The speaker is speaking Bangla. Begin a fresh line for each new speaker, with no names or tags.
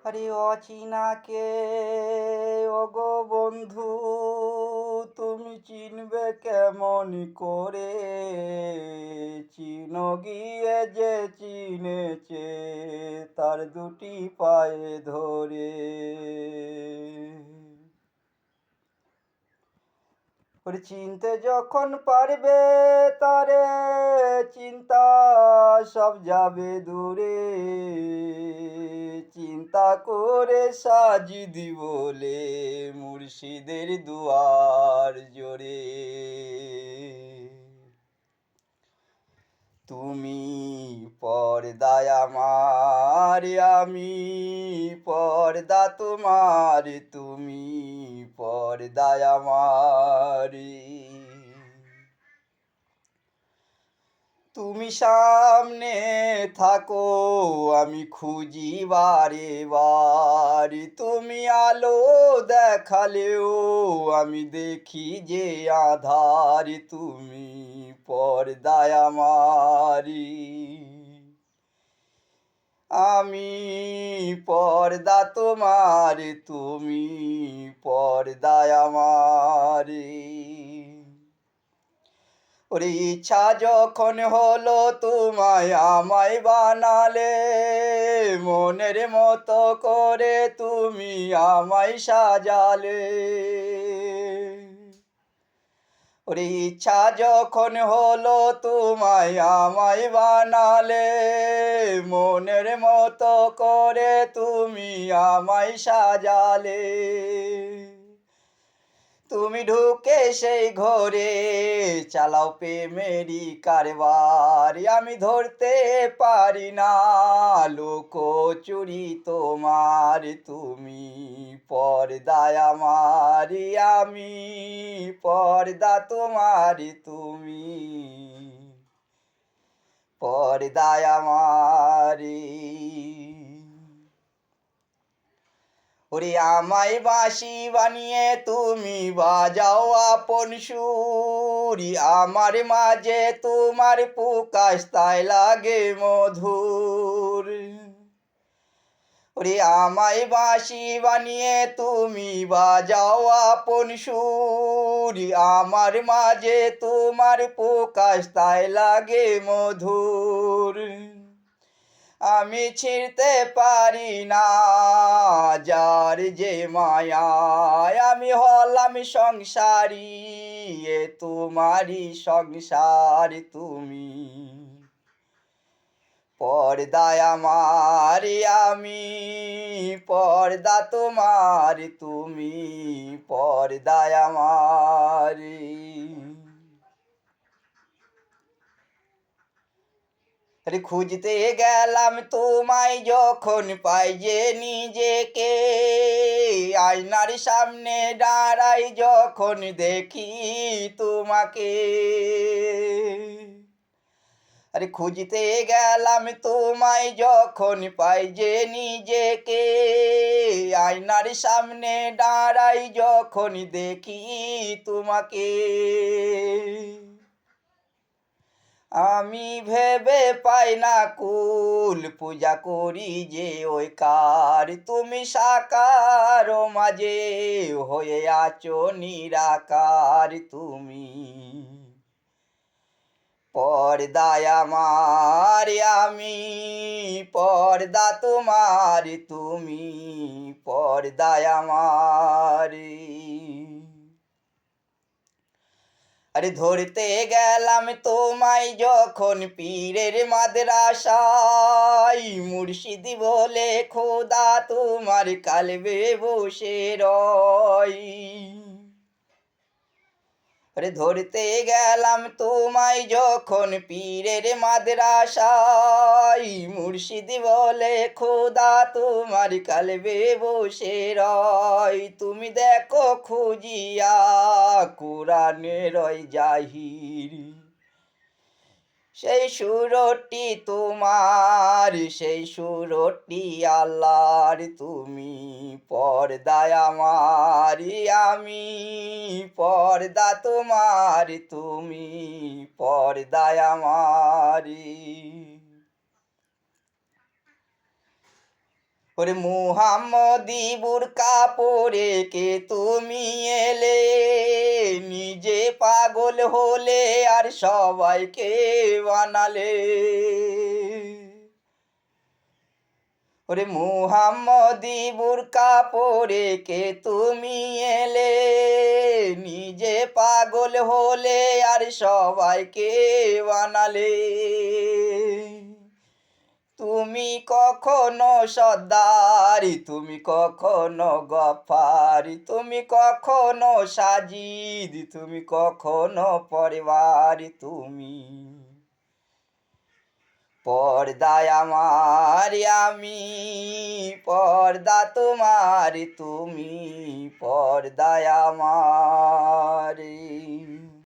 আরে অচিনাকে ওগো বন্ধু, তুমি চিনবে কেমন করে? চিনো গিয়ে যে চিনেছে তার দুটি পায়ে ধরে। ওরে চিনতে যখন পারবে তারে, চিন্তা সব যাবে দূরে। চিন্তা করে সাজিদি বলে মুর্শিদের দুয়ার জোরে। তুমি পর্দায় আমার, আমি পর্দা তোমার, তুমি পর্দায় আমার। তুমি সামনে থাকো, আমি খুঁজি বারে বার। তুমি আলো দেখালেও আমি দেখি যে আধার। তুমি পর্দায় আমারি, আমি পর্দা তোমার, তুমি পর্দায় আমারি। ওরে ইচ্ছা যখন হলো তোমায় আমায় বানালে, মনের মতো করে তুমি আমায় সাজালে। ওরে ইচ্ছা যখন হলো তোমায় আমায় বানালে, মনের মতো করে তুমি আমায় সাজালে। তুমি ঢুকে সেই ঘরে চালাও প্রেমেরই কারবার। আমি ধরতে পারি না লুকোচুরি তোমার। তুমি পর্দায় আমারি, আমি পর্দা তোমার, তুমি পর্দায় আমারি। ওরে আমায় বাঁশি বানিয়ে তুমি বাজাও আপন সুর। আমার মাঝে তোমার প্রকাশ তাই লাগে মধুর। ওরে আমায় বাঁশি বানিয়ে তুমি বাজাও আপন সুর। আমার মাঝে তোমার প্রকাশ তাই লাগে মধুর। আমি ছিঁড়তে পারি না যার যে মায়ায়, আমি হলাম সংসারী এ তোমারই সংসার। তুমি পর্দায় আমার, আমি পর্দা তোমার, তুমি পর্দায় আমার। আরে খুঁজতে গেলাম তোমায় যখন পাই যে নিজেকে, আয়নার সামনে দাঁড়াই যখন দেখি তোমাকে। আরে খুঁজতে গেলাম তোমায় যখন পাই যে নিজেকে, আয়নার সামনে দাঁড়াই যখন দেখি তোমাকে। আমি ভেবে পাই না কুল, পূজা করি যে ওই কার। তুমি সাকার মাঝে হয়ে আছো নিরাকার। তুমি পর্দায় আমার, আমি পর্দা তোমার, তুমি পর্দায় আমার। আরে ধরতে গেলাম তোমায় যখন পীরের মাদ্রাসায়, মুর্শিদি বলে খোদা তোমার কালবে বসে রয়। আরে ধরতে গেলাম তোমায় যখন পীরের মাদ্রাসায়, মুর্শিদি বলে খোদা তোমার কালবে বসে রয়। তুমি দেখো খুঁজিয়া কোরআনের ওই জাহির, সেই সুরটি তোমার, সেই সুরটি আল্লাহর। তুমি পর্দায় আমারি, আমি পর্দা তোমার, তুমি পর্দায় আমারি। ওরে মুহাম্মদি বুরকা পরে কে তুমি এলে, নিজে পাগল হলে আর সবাইকে বানালে। ওরে মুহাম্মদি বুরকা পরে কে তুমি এলে, নিজে পাগল হলে আর সবাইকে বানালে। তুমি কখনো সর্দারি, তুমি কখনো গফারি, তুমি কখনো সাজিদ, তুমি কখনো পরিবারি। তুমি পর্দায় আমার, আমি পর্দা তোমার, তুমি পর্দায় আমার।